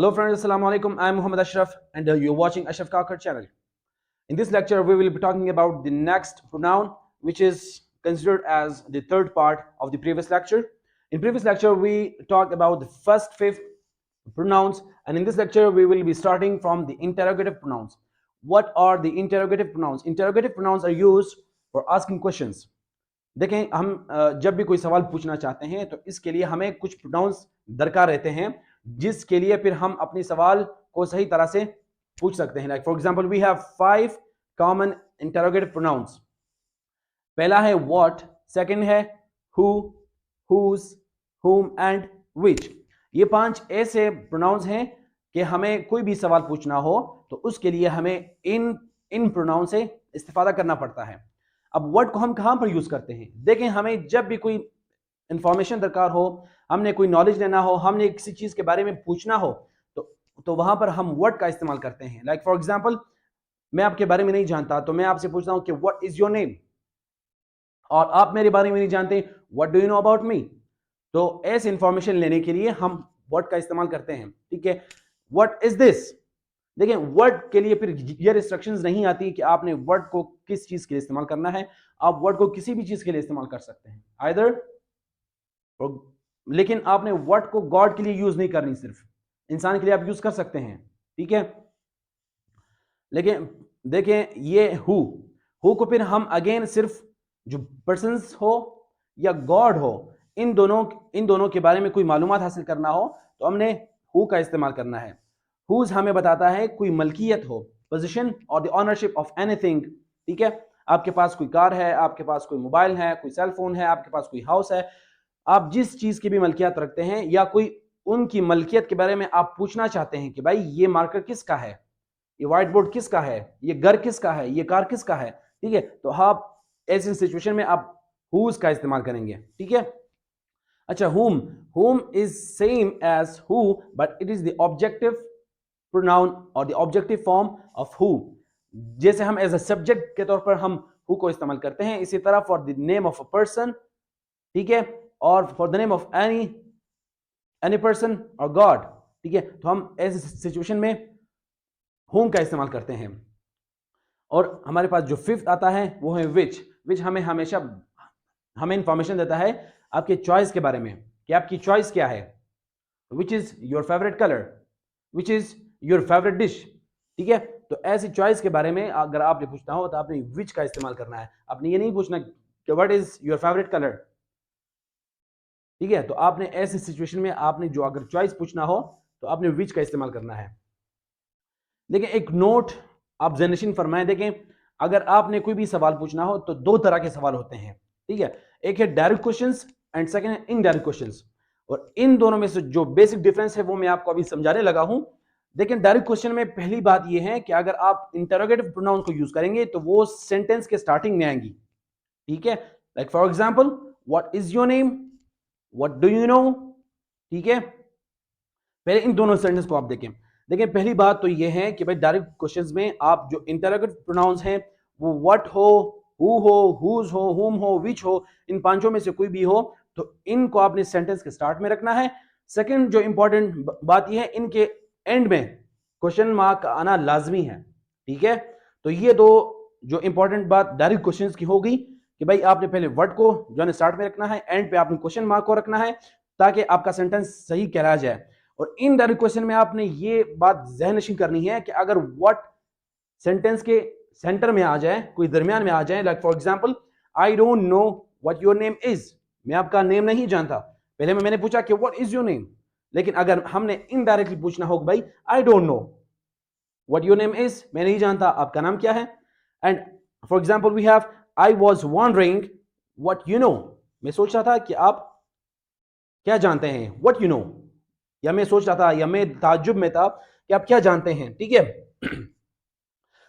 Hello friends, Assalamu alaikum. I am Muhammad Ashraf and you're watching Ashraf Kakar channel. In this lecture, we will be talking about the next pronoun, which is considered as the third part of the previous lecture. In previous lecture, we talked about the first 5 pronouns, and in this lecture, we will be starting from the interrogative pronouns. What are the interrogative pronouns? Interrogative pronouns are used for asking questions. देखें, हम जब भी कोई सवाल पूछना चाहते हैं तो इसके लिए हमें कुछ प्रोनाउंस दरकार रहते हैं जिसके लिए फिर हम अपनी सवाल को सही तरह से पूछ सकते हैं. Like for example we have 5 common interrogative pronouns. पहला है व्हाट, सेकंड है who, whose, whom and which. ये 5 ऐसे प्रोनाउंस हैं कि हमें कोई भी सवाल पूछना हो तो उसके लिए हमें इन प्रोनाउन से इस्तेफादा करना पड़ता है. अब वर्ड को हम कहां पर यूज करते हैं? देखें, हमें जब भी कोई इंफॉर्मेशन दरकार हो, हमने कोई नॉलेज लेना हो, हमने किसी चीज के बारे में पूछना हो तो वहां पर हम वर्ड का इस्तेमाल करते हैं. लाइक फॉर एग्जांपल, मैं आपके बारे में नहीं जानता तो मैं आपसे पूछता हूं कि व्हाट इज योर नेम, और आप मेरे बारे में नहीं जानते what do you know about me. तो ऐसे इंफॉर्मेशन लेने के लिए हम वर्ड का इस्तेमाल करते हैं. ठीक है, व्हाट इज दिस. देखिए, वर्ड के लिए फिर ये रिस्ट्रिक्शंस नहीं आती कि आपने वर्ड को किस चीज के लिए इस्तेमाल करना है. आप वर्ड को किसी भी चीज के लिए इस्तेमाल कर सकते हैं आइदर, लेकिन आपने वर्ड को गॉड के लिए यूज नहीं करनी, सिर्फ इंसान के लिए आप यूज कर सकते हैं. ठीक है, लेकिन देखें ये हु को फिर हम अगेन सिर्फ जो पर्सन्स हो या गॉड हो, इन दोनों के बारे में कोई मालूमात हासिल करना हो तो हमने हु का इस्तेमाल करना है. हुज हमें बताता है कोई मलकियत हो, पोजीशन और द ऑनरशिप ऑफ एनीथिंग. ठीक है, आपके पास कोई कार है, आपके पास कोई मोबाइल है, कोई सेल फोन है, आपके पास कोई हाउस है, आप जिस चीज की भी मलकियत रखते हैं या कोई उनकी मलकियत के बारे में आप पूछना चाहते हैं कि भाई ये मार्कर किसका है, ये व्हाइट बोर्ड किसका है, ये घर किसका है, ये कार किसका है. ठीक है, तो आप ऐसी सिचुएशन में आप हुज का इस्तेमाल करेंगे. ठीक है, अच्छा, whom is same as who but it is the objective pronoun or the objective form of who. जैसे हम एज अ सब्जेक्ट के तौर पर हम who को इस्तेमाल करते हैं, इसी तरह for the name of a person, ठीक है, और for the name of any person और गॉड. ठीक है, तो हम ऐसे सिचुएशन में whom का इस्तेमाल करते हैं. और हमारे पास जो फिफ्थ आता है वो है which हमें हमेशा इंफॉर्मेशन देता है आपके चॉइस के बारे में कि आपकी चॉइस क्या है. Which is your favourite colour, which is your favourite dish. ठीक है, तो ऐसी चॉइस के बारे में अगर आपने पूछना हो तो आपने विच का इस्तेमाल करना है. आपने ये नहीं पूछना कि what is your favourite colour. ठीक है, तो आपने ऐसी सिचुएशन में आपने जो अगर चॉइस पूछना हो तो आपने विच का इस्तेमाल करना है. देखिए, एक नोट आप जनरेशन फरमाएं. देखें, अगर आपने कोई भी सवाल पूछना हो तो 2 तरह के सवाल होते हैं. ठीक है, एक है डायरेक्ट क्वेश्चंस एंड सेकंड है इनडायरेक्ट क्वेश्चंस. और इन दोनों में से जो बेसिक डिफरेंस है वो मैं आपको अभी समझाने लगा हूं. देखिए, डायरेक्ट क्वेश्चन में पहली बात ये है कि अगर आप इंटरोगेटिव प्रोनाउन को यूज करेंगे तो वो सेंटेंस के स्टार्टिंग में आएंगी. ठीक है, like for example, what is your name, what do you know. ठीक है, पहले इन दोनों सेंटेंस को आप देखें. पहली बात तो ये है कि भाई डायरेक्ट क्वेश्चंस में आप जो इंटरोगेटिव प्रोनाउंस हैं वो व्हाट हो, हु हो, हुज हो, हुम हो, विच हो, इन 5 में से कोई भी हो तो इनको आपने सेंटेंस के स्टार्ट में रखना है. सेकंड जो इंपॉर्टेंट बात यह है, इनके एंड में क्वेश्चन मार्क का आना लाजमी है. ठीक है, तो ये 2 जो इंपॉर्टेंट बात डायरेक्ट क्वेश्चंस की होगी कि भाई आपने पहले वर्ड को जो है स्टार्ट में रखना है, एंड पे आपने क्वेश्चन मार्क को रखना है ताकि आपका सेंटेंस सही कहलाया जाए. और इन डायरेक्ट क्वेश्चन में आपने ये बात ज़हन-नशीं करनी है कि अगर व्हाट सेंटेंस के सेंटर में आ जाए, कोई दरमियान में आ जाए, like for example, I don't know what your name is. मैं आपका नेम नहीं जानता. पहले मैंने पूछा कि व्हाट इज योर नेम, लेकिन अगर हमने इनडायरेक्टली पूछना हो भाई I don't know what your name is, मैं नहीं जानता आपका नाम क्या है. And for example we have I was wondering what you know. मैं सोच रहा था कि आप क्या जानते हैं, व्हाट यू नो. या मैं सोच रहा था या मैं ताज्जुब में था कि आप क्या जानते हैं. ठीक है,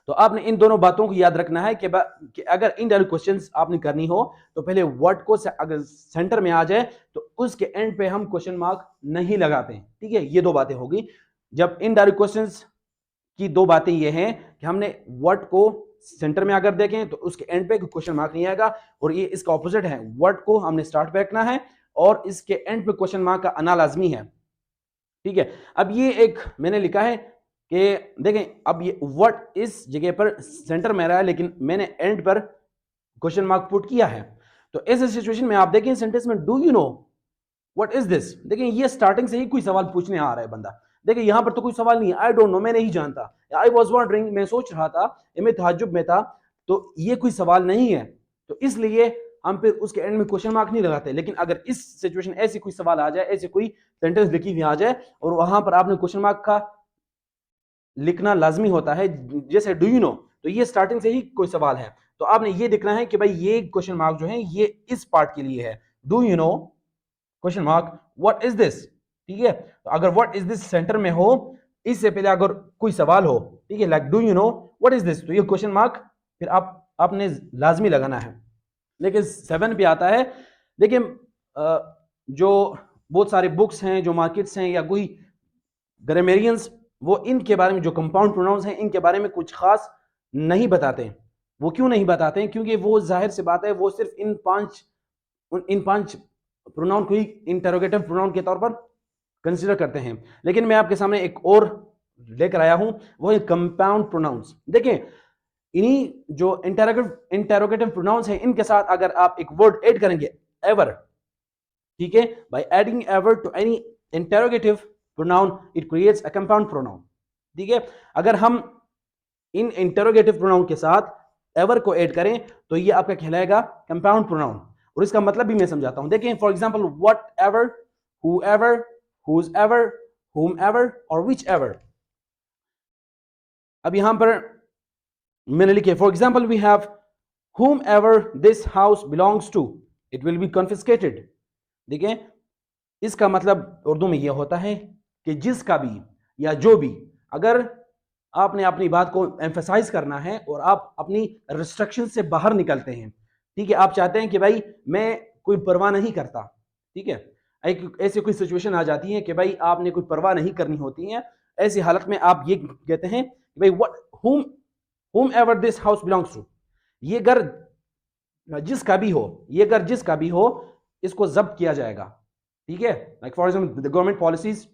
तो आपने इन दोनों बातों को याद रखना है कि अगर इनडायरेक्ट क्वेश्चंस आपने करनी हो तो पहले वर्ड को अगर सेंटर में आ जाए तो उसके एंड पे हम क्वेश्चन मार्क नहीं लगाते. ठीक है, ये 2 बातें होगी. जब इनडायरेक्ट क्वेश्चंस की 2 बातें ये हैं कि हमने वर्ड को सेंटर में अगर देखें तो उसके एंड पे क्वेश्चन मार्क नहीं आएगा, और ये इसका ऑपोजिट है, वर्ड को हमने स्टार्ट पे रखना है और इसके एंड पे क्वेश्चन मार्क का आना लाजमी है. ठीक है, अब ये एक मैंने लिखा है कि देखें, अब ये व्हाट इस जगह पर सेंटर में रहा है, लेकिन मैंने एंड पर क्वेश्चन मार्क पुट किया है। तो ऐसे सिचुएशन में आप देखें सेंटेंस में do you know what is this, देखिए ये स्टार्टिंग से ही कोई सवाल पूछने आ रहा है बंदा। देखिए यहां पर तो कोई सवाल नहीं है, आई डोंट नो, मैं नहीं जानता, आई वाज वंडरिंग, मैं सोच रहा था, मैं ताज्जुब में था, तो ये कोई सवाल नहीं है। तो इसलिए हम फिर उसके एंड में क्वेश्चन मार्क नहीं लगाते। लेकिन अगर इस सिचुएशन ऐसी कोई सवाल आ जाए, ऐसी कोई सेंटेंस लिखी हुई आ जाए और वहां पर आपने क्वेश्चन मार्क का लिखना लाजमी होता है, जैसे डू यू नो, तो ये स्टार्टिंग से ही कोई सवाल है, तो आपने ये देखना है कि भाई ये क्वेश्चन मार्क जो है ये इस पार्ट के लिए है, do you know question mark what is this. ठीक है, तो अगर व्हाट इज दिस सेंटर में हो, इससे पहले अगर कोई सवाल हो, ठीक है, like do you know what is this, तो ये क्वेश्चन मार्क फिर आपने लाजमी लगाना है। लेकिन 7 पे आता है, देखिए जो बहुत सारे बुक्स हैं, जो मार्केट्स हैं, या कोई ग्रामेरियंस, वो इनके बारे में, जो कंपाउंड प्रोनाउंस हैं, इनके बारे में कुछ खास नहीं बताते। वो क्यों नहीं बताते हैं? क्योंकि वो जाहिर सी बात है, वो सिर्फ इन पांच प्रोनाउन को ही इंटरोगेटिव प्रोनाउन के तौर पर कंसीडर करते हैं। लेकिन मैं आपके सामने एक और लेकर आया हूं, वो है कंपाउंड प्रोनाउंस। देखें, इन्हीं जो इंटरोगेटिव प्रोनाउंस हैं, इनके साथ अगर आप एक वर्ड ऐड करेंगे, एवर, ठीक है, by adding ever to any interrogative pronoun it creates a compound pronoun. ठीक है, अगर हम इन इंटरोगेटिव प्रोनाउन के साथ एवर को ऐड करें तो ये आपका कहलाएगा कंपाउंड प्रोनाउन। और इसका मतलब भी मैं समझाता हूं। देखिए for example, what ever, whoever, whose ever, whom ever और which ever। अब यहां पर मैंने लिखे, for example we have whom ever this house belongs to it will be confiscated। देखिए इसका मतलब उर्दू में यह होता है कि जिसका भी या जो भी, अगर आपने अपनी बात को एम्फेसाइज करना है और आप अपनी रिस्ट्रिक्शन से बाहर निकलते हैं, ठीक है, आप चाहते हैं कि भाई मैं कोई परवाह नहीं करता, ठीक है, एक ऐसी कोई सिचुएशन आ जाती है कि भाई आपने कोई परवाह नहीं करनी होती है, ऐसी हालत में आप ये कहते हैं कि भाई whom ever this house belongs to, ये घर जिसका भी हो, ये घर जिसका भी हो, इसको जब्त किया जाएगा। ठीक है, like for example the government policies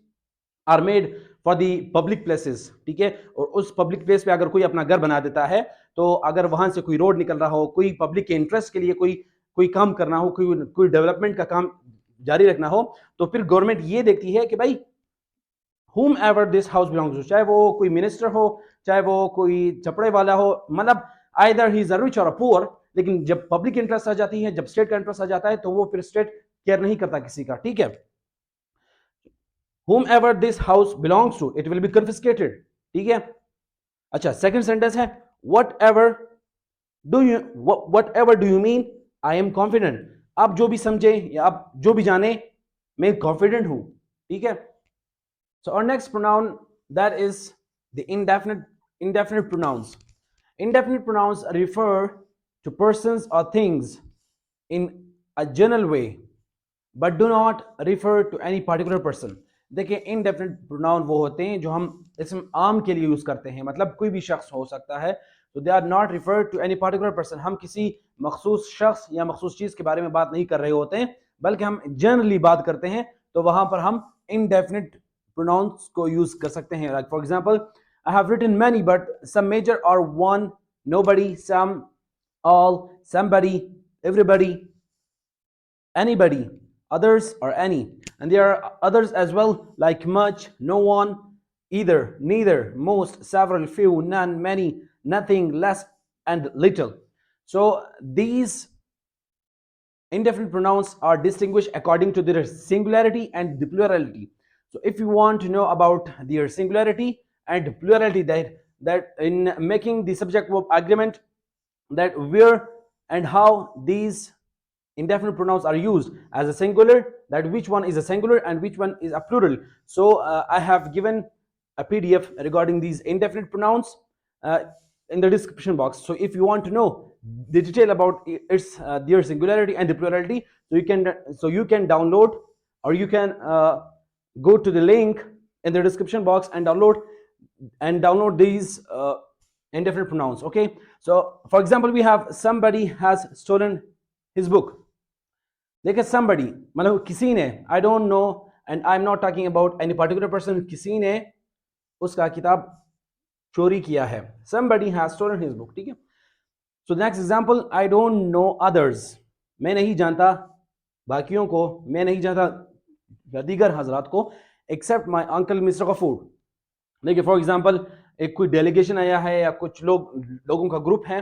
are made for the public places. ठीक है, और उस पब्लिक प्लेस पे अगर कोई अपना घर बना देता है, तो अगर वहां से कोई रोड निकल रहा हो, कोई पब्लिक के इंटरेस्ट के लिए कोई काम करना हो, कोई डेवलपमेंट का काम जारी रखना हो, तो फिर गवर्नमेंट ये देखती है कि भाई whom ever this house belongs to, चाहे वो कोई मिनिस्टर हो, चाहे वो कोई चपड़े वाला हो, मतलब either he is a rich or a poor। लेकिन जब पब्लिक इंटरेस्ट आ जाती है, जब स्टेट का इंटरेस्ट आ जाता है, तो वो फिर स्टेट केयर नहीं करता किसी का। ठीक है, whomever this house belongs to it will be confiscated। ठीक है, अच्छा सेकंड सेंटेंस है whatever do you mean I am confident। आप जो भी समझे या आप जो भी जाने, मैं कॉन्फिडेंट हूं। ठीक है, so our next pronoun, that is the indefinite pronouns। Indefinite pronouns refer to persons or things in a general way but do not refer to any particular person। देखिए इनडेफिनेट प्रोनाउन वो होते हैं जो हम इसम आम के लिए यूज करते हैं, मतलब कोई भी शख्स हो सकता है, तो they are not refer to any particular person. हम किसी मखसूस शख्स या मखसूस चीज के बारे में बात नहीं कर रहे होते हैं, बल्कि हम जनरली बात करते हैं, तो वहां पर हम इनडेफिनेट प्रोनाउंस को यूज कर सकते हैं। Like for example, I have written many but some major और one, nobody, some, all, somebody, everybody, anybody, others, or any। And there are others as well, like much, no one, either, neither, most, several, few, none, many, nothing, less, and little। So these indefinite pronouns are distinguished according to their singularity and the plurality। So if you want to know about their singularity and plurality, that in making the subject verb agreement, that where and how these indefinite pronouns are used as a singular, that which one is a singular and which one is a plural। So I have given a PDF regarding these indefinite pronouns in the description box। So if you want to know the detail about its their singularity and the plurality, so you can download, or you can go to the link in the description box and download these indefinite pronouns। Okay, so for example, we have somebody has stolen his book। देखिए somebody मतलब किसी ने, I don't know and I am not talking about any particular person, किसी ने उसका किताब चोरी किया है, somebody has stolen his book, ठीक है। So next example, I don't no others, मैं नहीं जानता बाकियों को, मैं नहीं जानता दीगर हजरात को, except my uncle mister Gafoor. देखिए फॉर एग्जांपल, एक कोई डेलीगेशन आया है या कुछ लोगों का ग्रुप है,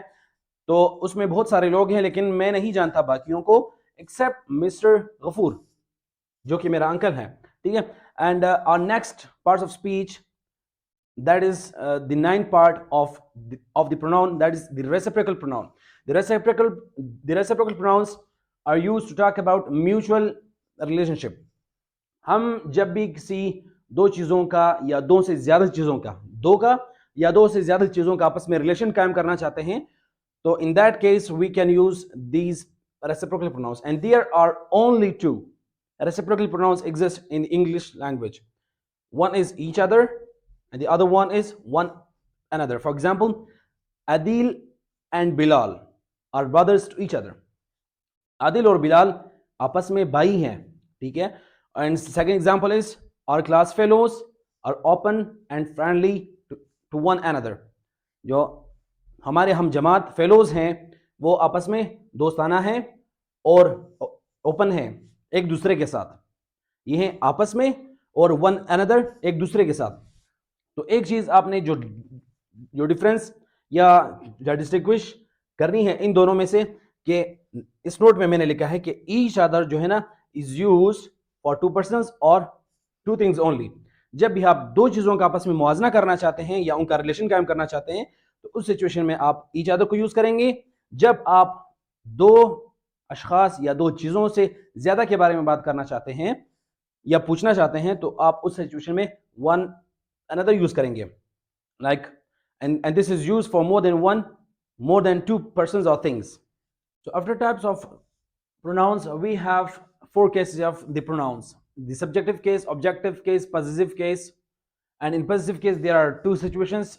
तो उसमें बहुत सारे लोग हैं, लेकिन मैं नहीं जानता बाकियों को एक्सेप्ट मिस्टर गफूर जो कि मेरा अंकल है, ठीक है। And our next parts of speech, that is the ninth part of the pronoun, that is the reciprocal pronoun. The reciprocal pronouns are used to talk about mutual relationship. हम जब भी किसी दो चीज़ों का या दो से ज़्यादा चीज़ों का, दो का या दो से ज़्यादा चीज़ों का आपस में रिलेशन कायम करना चाहते हैं, तो in that case we can use these reciprocal pronouns, and there are only two reciprocal pronouns exist in English language. One is each other and the other one is one another. For example, Adil and Bilal are brothers to each other. Adil और बिलाल आपस में भाई हैं, ठीक है। And second example is our class fellows are open and friendly to one another. जो हमारे हम जमात फेलोज हैं वो आपस में दोस्ताना हैं और ओपन हैं एक दूसरे के साथ, ये हैं आपस में, और वन अनदर एक दूसरे के साथ। तो एक चीज आपने जो डिफरेंस या डिस्टिंग्विश करनी है इन दोनों में से, कि इस नोट में मैंने लिखा है कि ईच अदर जो है ना is use for to persons और टू थिंग्स ओनली। जब भी आप दो चीजों का आपस में मुआवजा करना चाहते हैं या उनका रिलेशन कायम करना चाहते हैं, तो उस सिचुएशन में आप ईच अदर को यूज करेंगे। जब आप दो अशखास या दो चीजों से ज्यादा के बारे में बात करना चाहते हैं या पूछना चाहते हैं, तो आप उस सिचुएशन में वन another use करेंगे, like and this is used for more than one, more than two persons or things. So after types of pronouns, we have four cases of the pronouns: the subjective case, objective case, possessive case. And in possessive case there are two situations.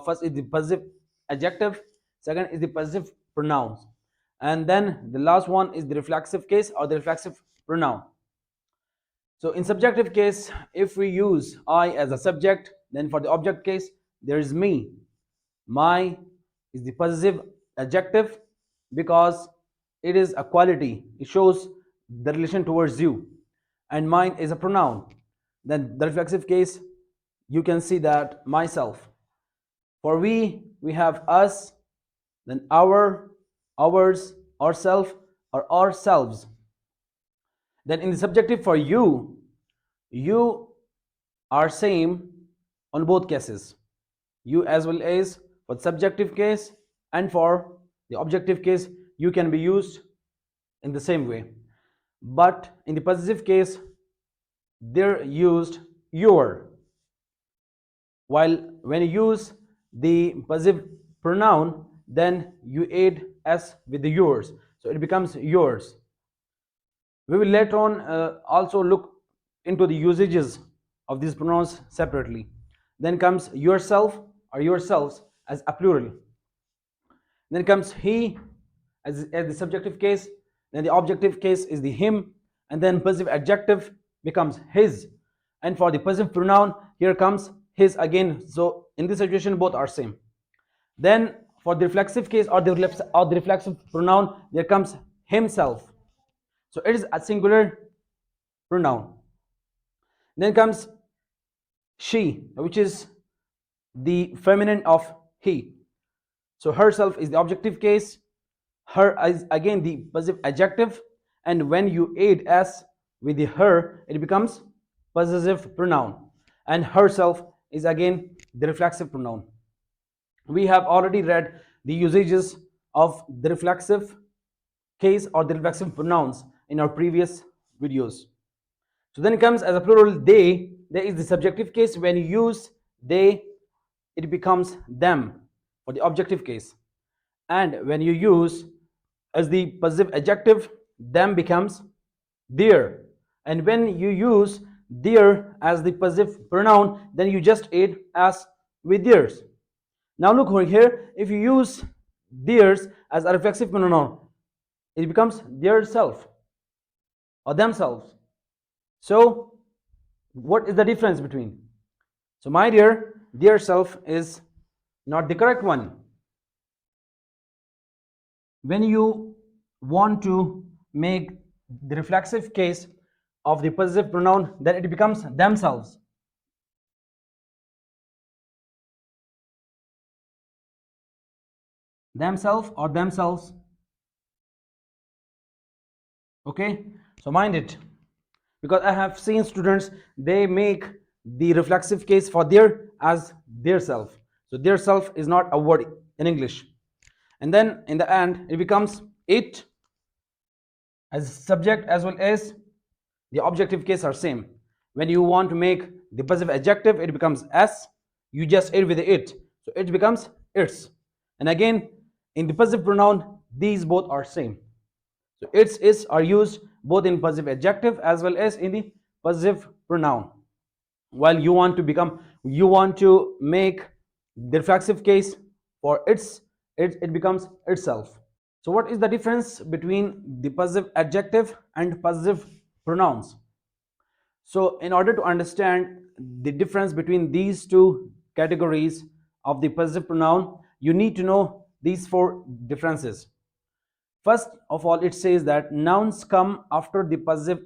First is the possessive adjective, second is the possessive pronouns, and then the last one is the reflexive case or the reflexive pronoun. So in subjective case, if we use I as a subject, then for the object case, there is me. My is the possessive adjective because it is a quality. It shows the relation towards you. And mine is a pronoun. Then the reflexive case, you can see that myself. For we have us, then our, ours, ourself, or ourselves. Then in the subjective, for you are same on both cases, you as well as for the subjective case, and for the objective case you can be used in the same way. But in the possessive case they're used your, while when you use the possessive pronoun then you add s with the yours, so it becomes yours. We will later on also look into the usages of these pronouns separately. Then comes yourself or yourselves as a plural. Then comes he as the subjective case. Then the objective case is the him, and then possessive adjective becomes his. And for the possessive pronoun, here comes his again. So in this situation, both are same. Then for the reflexive case or the reflexive pronoun, there comes himself. So it is a singular pronoun. Then comes she, which is the feminine of he. So herself is the objective case. Her is again the possessive adjective, and when you add s with the her, it becomes possessive pronoun. And herself is again the reflexive pronoun. We have already read the usages of the reflexive case or the reflexive pronouns in our previous videos. So then it comes as a plural they. There is the subjective case. When you use they, it becomes them for the objective case. And when you use as the possessive adjective, them becomes their. And when you use their as the possessive pronoun, then you just add as with theirs. Now look over here, if you use theirs as a reflexive pronoun, it becomes their self or themselves. So What is the difference between? So my dear self is not the correct one. When you want to make the reflexive case of the possessive pronoun, then it becomes themselves. Themselves or themselves. Okay, so mind it, because I have seen students, they make the reflexive case for their as their self. So their self is not a word in English, and then in the end it becomes it as subject as well as the objective case are same. When you want to make the possessive adjective, it becomes s, you just add with it, so it becomes its. And again, in the possessive pronoun, these both are same. So its is are used both in possessive adjective as well as in the possessive pronoun. While you want to make the reflexive case for it becomes itself. So what is the difference between the possessive adjective and possessive pronouns? So in order to understand the difference between these two categories of the possessive pronoun, you need to know these four differences. First of all, it says that nouns come after the possessive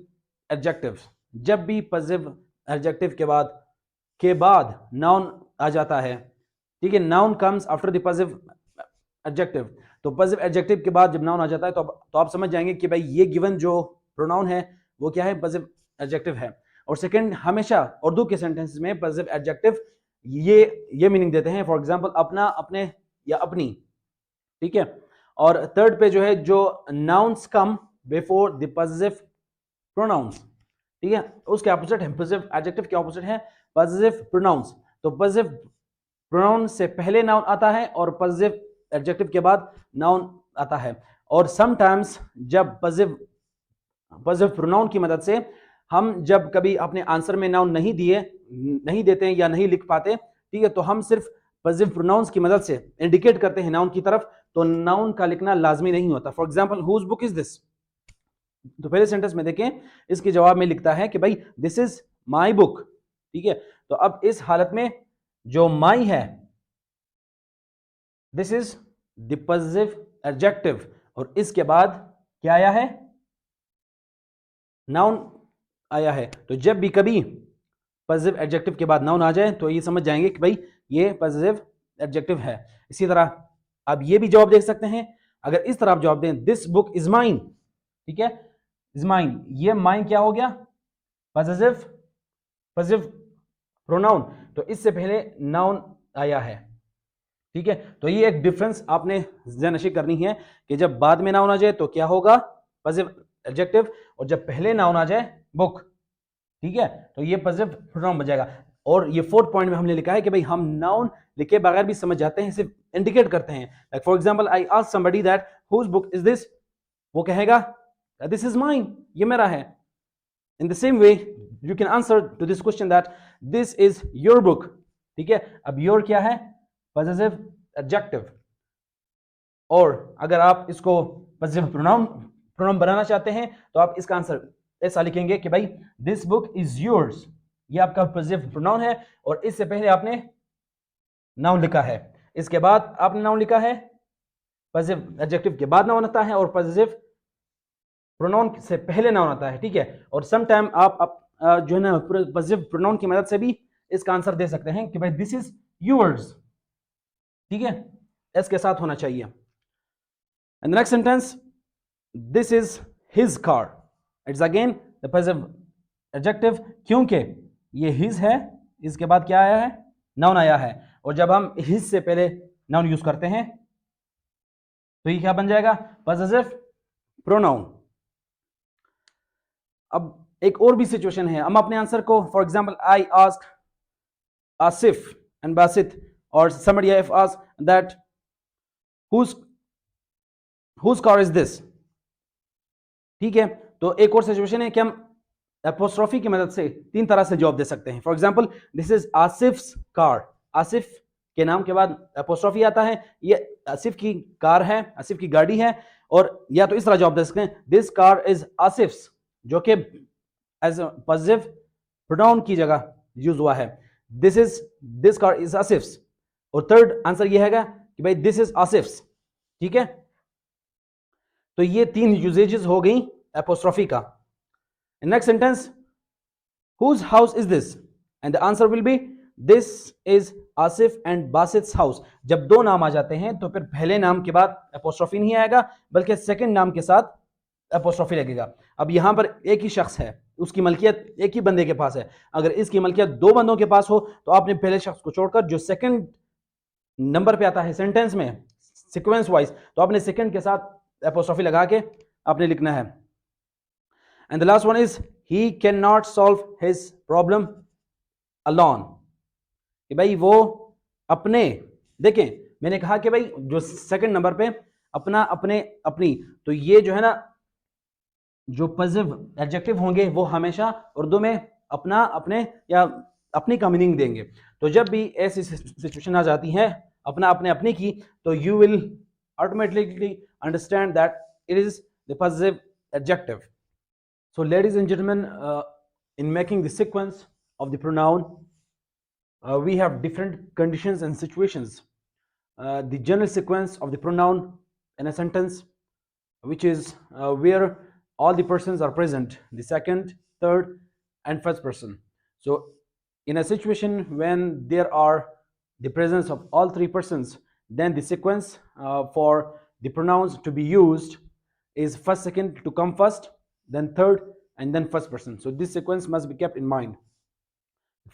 adjective. जब भी possessive adjective के बाद noun आ जाता है, ठीक है, noun comes after the possessive adjective. तो possessive adjective के बाद जब noun आ जाता है तो आप समझ जाएंगे कि भाई ये given जो pronoun है वो क्या है, possessive adjective है. और सेकंड, हमेशा उर्दू के सेंटेंस में possessive adjective ये मीनिंग देते हैं, फॉर एग्जांपल अपना, अपने या अपनी, ठीक है. और थर्ड पे जो है, जो nouns come before the positive pronouns, ठीक है, उसके ऑपोजिट है पॉजिटिव एडजेक्टिव के ऑपोजिट है पॉजिटिव प्रोनाउंस. तो पॉजिटिव प्रोनाउन से पहले नाउन आता है और पॉजिटिव एडजेक्टिव के बाद नाउन आता है. और समटाइम्स जब पॉजिटिव प्रोनाउन की मदद से हम जब कभी अपने आंसर में नाउन नहीं देते हैं या नहीं लिख पाते, ठीक है, तो हम सिर्फ पॉजिटिव प्रोनाउंस की मदद से इंडिकेट करते हैं नाउन की तरफ, तो नाउन का लिखना लाजमी नहीं होता. For example, whose book is this, तो पहले सेंटेंस में देखें, इसके जवाब में लिखता है कि भाई दिस इज माई बुक, ठीक है. तो अब इस हालत में जो माई है, this is the positive adjective, और इसके बाद क्या आया है, नाउन आया है. तो जब भी कभी पॉजिटिव एडजेक्टिव के बाद नाउन आ जाए तो ये समझ जाएंगे कि भाई ये पॉजिटिव एडजेक्टिव है. इसी तरह आप ये भी जवाब दे सकते हैं, अगर इस तरह आप जवाब दें, दिस बुक इज माइन, ठीक है, इज माइन, ये माइन क्या हो गया, पॉजिटिव प्रोनाउन, तो इससे पहले नाउन आया है, ठीक है. तो ये एक डिफरेंस आपने ज़हन-नशीं करनी है कि जब बाद में नाउन आ जाए तो क्या होगा, पॉजिटिव एडजेक्टिव, और जब पहले नाउन आ जाए बुक, ठीक है, तो ये पॉजिटिव प्रोनाउन बन जाएगा. और ये फोर्थ पॉइंट में हमने लिखा है कि भाई हम नाउन लिखे बगैर भी समझ जाते हैं, सिर्फ इंडिकेट करते हैं. Like for example, I ask somebody that whose book is this, वो कहेगा दिस इज माइन, ये मेरा है. In the same way you can answer to this question that this is your book, ठीक है. अब योर क्या है, पॉजिटिव एडजेक्टिव, और अगर आप इसको पॉजिटिव प्रोनाउन बनाना चाहते हैं तो आप इसका आंसर ऐसा लिखेंगे कि भाई दिस बुक इज योर्स, ये आपका पॉजिटिव प्रोनाउन है, और इससे पहले आपने नाउन लिखा है, इसके बाद आपने नाउन लिखा है, पॉजिटिव एडजेक्टिव के बाद नाउन आता है, और पॉजिटिव प्रोनाउन से पहले नाउन आता है, ठीक है. और सम टाइम आप जो है ना पॉजिटिव प्रोनाउन की मदद से भी इसका आंसर दे सकते हैं कि भाई दिस इज योर्स, ठीक है, एस के साथ होना चाहिए. And the next sentence, this is his car, it's again the positive adjective, क्योंकि ये हिज है, इसके बाद क्या आया है, नाउन आया है, और जब हम हिज से पहले नाउन यूज करते हैं तो ये क्या बन जाएगा, पॉजिटिव प्रोनाउन. अब एक और भी सिचुएशन है, हम अपने आंसर को, for example, I ask Asif and Basit, और somebody have asked that whose car is this, ठीक है. तो एक और सिचुएशन है कि हम एपोस्ट्रोफी की मदद से तीन तरह से जवाब दे सकते हैं. For example, this is Asif's car, Asif के नाम के बाद एपोस्ट्रोफी आता है, ये आसिफ की कार है, आसिफ की गाड़ी है. और या तो इस तरह जवाब दे सकते हैं, दिस कार इज आसिफ्स, जो कि एज पॉजिटिव प्रोनाउन की जगह यूज हुआ है। दिस कार इज आसिफ्स, और थर्ड आंसर ये हैगा कि भाई दिस इज आसिफ्स। ठीक है, तो ये 3 यूजेजेस हो गई एपोस्ट्रोफी का। Next sentence, whose house is this, and the answer will be this is Asif and Basit's house. जब दो नाम आ जाते हैं तो फिर पहले नाम के बाद एपोस्ट्रोफी नहीं आएगा, बल्कि सेकंड नाम के साथ एपोस्ट्रोफी लगेगा। अब यहां पर एक ही शख्स है, उसकी मलकियत एक ही बंदे के पास है। अगर इसकी मलकियत 2 बंदों के पास हो तो आपने पहले शख्स को छोड़कर जो सेकंड नंबर पे आता है सेंटेंस में सीक्वेंस वाइज, तो आपने सेकंड के साथ एपोस्ट्रोफी लगा के आपने लिखना है। And the last one is he can not solve his problem alone, कि भाई वो अपने, देखें मैंने कहा कि भाई जो सेकंड नंबर पे अपना, अपने, अपनी, तो ये जो है ना जो पॉजिटिव एडजेक्टिव होंगे वो हमेशा उर्दू में अपना, अपने या अपनी का मीनिंग देंगे। तो जब भी ऐसी सिचुएशन आ जाती है अपना, अपने, अपनी की, तो you will automatically understand that it is the positive adjective. So ladies and gentlemen, in making the sequence of the pronoun, we have different conditions and situations. The general sequence of the pronoun in a sentence, which is where all the persons are present, the second, third, and first person. So in a situation when there are the presence of all 3 persons, then the sequence for the pronouns to be used is first, second to come first, then third, and then first person. So this sequence must be kept in mind.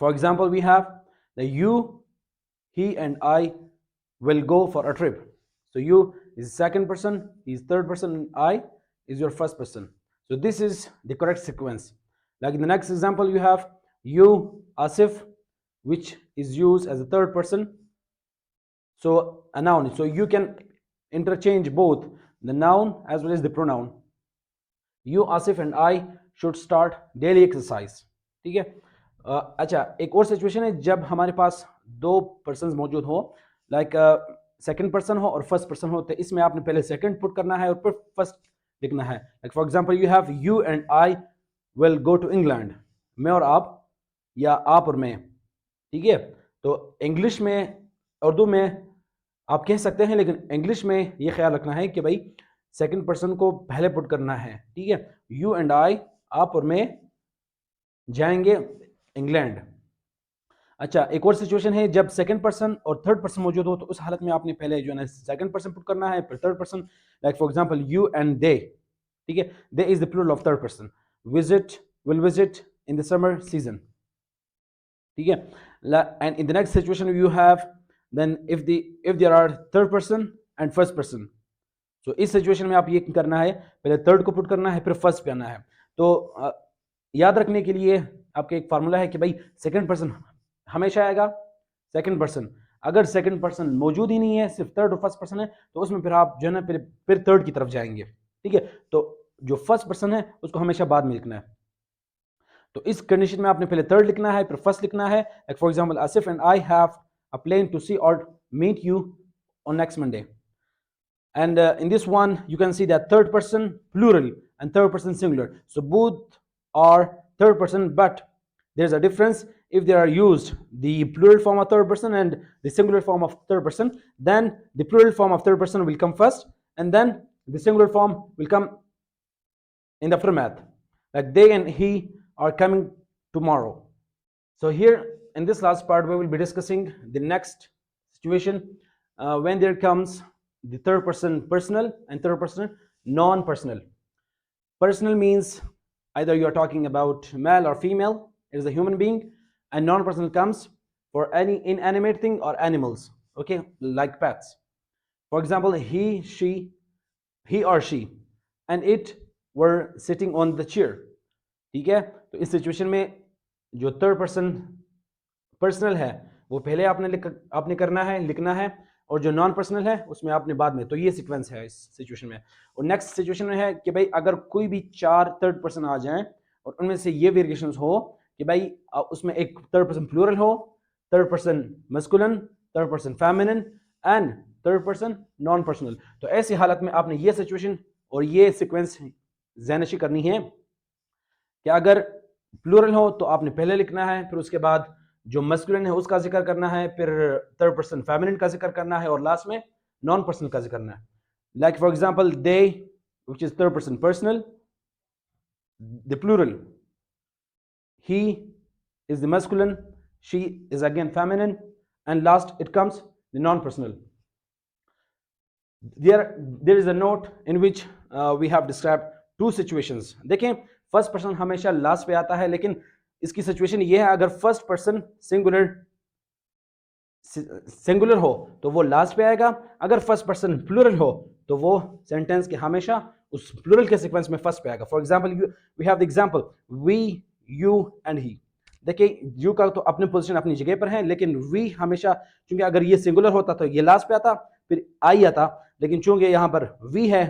For example, we have the you, he, and I will go for a trip. So you is second person, he is third person, and I is your first person. So this is the correct sequence. Like in the next example, you have you, Asif, which is used as a third person. So a noun. So you can interchange both the noun as well as the pronoun. You, Asif, and I should start daily exercise. ठीक है। अच्छा, एक और situation है जब हमारे पास 2 person मौजूद हो, लाइक सेकंड पर्सन हो और फर्स्ट पर्सन हो, तो इसमें आपने पहले सेकंड पुट करना है और फिर फर्स्ट लिखना है। Like for example, you have you and I will go to England, मैं और आप या आप और मैं। ठीक है, तो इंग्लिश में, उर्दू में आप कह सकते हैं, लेकिन इंग्लिश में ये ख्याल रखना है कि भाई सेकंड पर्सन को पहले पुट करना है। ठीक है, यू एंड आई, आप और मैं जाएंगे इंग्लैंड। अच्छा, एक और सिचुएशन है जब सेकंड पर्सन और थर्ड पर्सन मौजूद हो, तो उस हालत में आपने पहले जो है ना सेकंड पर्सन पुट करना है, फिर third person. Like for example, you and they. ठीक है, they is the plural of third person. Visit, will visit in the summer season. ठीक है, and in the next situation you have then if there are third person and first person. तो इस situation में आप ये करना है, पहले थर्ड को पुट करना है, फिर फर्स्ट पे आना है। तो याद रखने के लिए आपका एक फार्मूला है कि भाई सेकंड पर्सन हमेशा आएगा, सेकंड पर्सन। अगर सेकंड पर्सन मौजूद ही नहीं है, सिर्फ थर्ड और फर्स्ट पर्सन है, तो उसमें फिर आप जो है ना फिर थर्ड की तरफ जाएंगे। ठीक है, तो जो फर्स्ट पर्सन है उसको हमेशा बाद में लिखना है। तो इस कंडीशन में आपने पहले थर्ड लिखना है, फिर फर्स्ट लिखना है। Like for example, Asif and I have a plan to see or meet you on next Monday. And in this one, you can see that third person plural and third person singular. So both are third person, but there's a difference. If they are used the plural form of third person and the singular form of third person, then the plural form of third person will come first, and then the singular form will come in the aftermath. Like they and he are coming tomorrow. So here in this last part, we will be discussing the next situation when there comes the third person personal and third person non-personal. Personal means either you are talking about male or female, it is a human being, and non-personal comes for any inanimate thing or animals, okay, like pets. For example, he or she and it were sitting on the chair. ठीक है, तो इस situation में जो third person personal है वो पहले आपने करना है, लिखना है, और जो नॉन पर्सनल है उसमें आपने बाद में। तो ये सीक्वेंस है इस सिचुएशन में। और नेक्स्ट सिचुएशन में है कि भाई अगर कोई भी 4 थर्ड पर्सन आ जाएं और उनमें से ये वेरिएशंस हो कि भाई उसमें एक थर्ड पर्सन प्लूरल हो, third person masculine, third person feminine and third person non personal, तो ऐसी हालत में आपने ये सिचुएशन और ये सीक्वेंस ज़हनशी करनी है कि अगर प्लूरल हो तो आपने पहले लिखना है, फिर उसके बाद जो मस्कुलिन है उसका जिक्र करना है, फिर थर्ड पर्सन फेमिनिन का जिक्र करना है, और लास्ट में नॉन पर्सनल का जिक्र करना है. Like for example they, which is third person personal, the plural. He is the masculine, she is again feminine, and last it comes the non-personal. There is a note in which we have described two situations. देखें, first person हमेशा last पे आता है, लेकिन इसकी situation ये है, अगर फर्स्ट पर्सन सिंगुलर हो तो वो लास्ट पे आएगा, अगर फर्स्ट पर्सन प्लूरल हो तो वो सेंटेंस के हमेशा उस प्लूरल के सीक्वेंस में फर्स्ट पे आएगा. For example we have the example we, you and he. देखिए, यू का तो अपनी पोजीशन अपनी जगह पर है, लेकिन वी हमेशा, क्योंकि अगर ये सिंगुलर होता तो ये लास्ट पे आता, फिर आई आता, लेकिन चूंकि यहाँ पर वी है,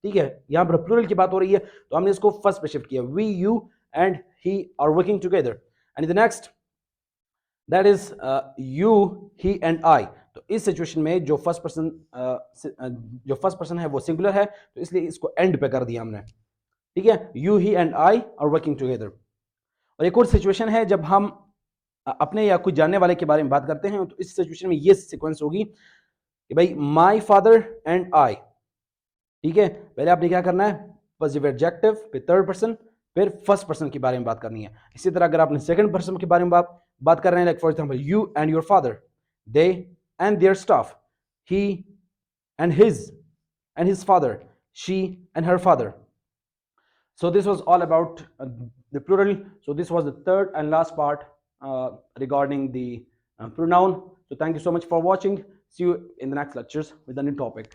ठीक है, यहाँ पर प्लूरल की बात हो रही है, तो हमने इसको फर्स्ट पे शिफ्ट किया. We, you and he are working together. And the next that is you, he and I. तो इस सिचुएशन में जो फर्स्ट पर्सन है वो सिंगुलर है, तो इसलिए इसको एंड पे कर दिया हमने. ठीक है, you, he and I R working together. और एक और सिचुएशन है जब हम अपने या कुछ जानने वाले के बारे में बात करते हैं, तो इस सिचुएशन में ये सीक्वेंस होगी कि भाई माय फादर एंड आई. ठीक है, पहले आपने क्या करना है, पॉजिटिव एडजेक्टिव, फिर थर्ड पर्सन, फिर फर्स्ट पर्सन के बारे में बात करनी है. इसी तरह अगर आपने सेकंड पर्सन के बारे में बात कर रहे हैं, like for example you and your father, they and their staff, he and his father, she and her father. So this was all about the plural. So this was the third and last part regarding the pronoun. So thank you so much for watching. See you in the next lectures with a new topic.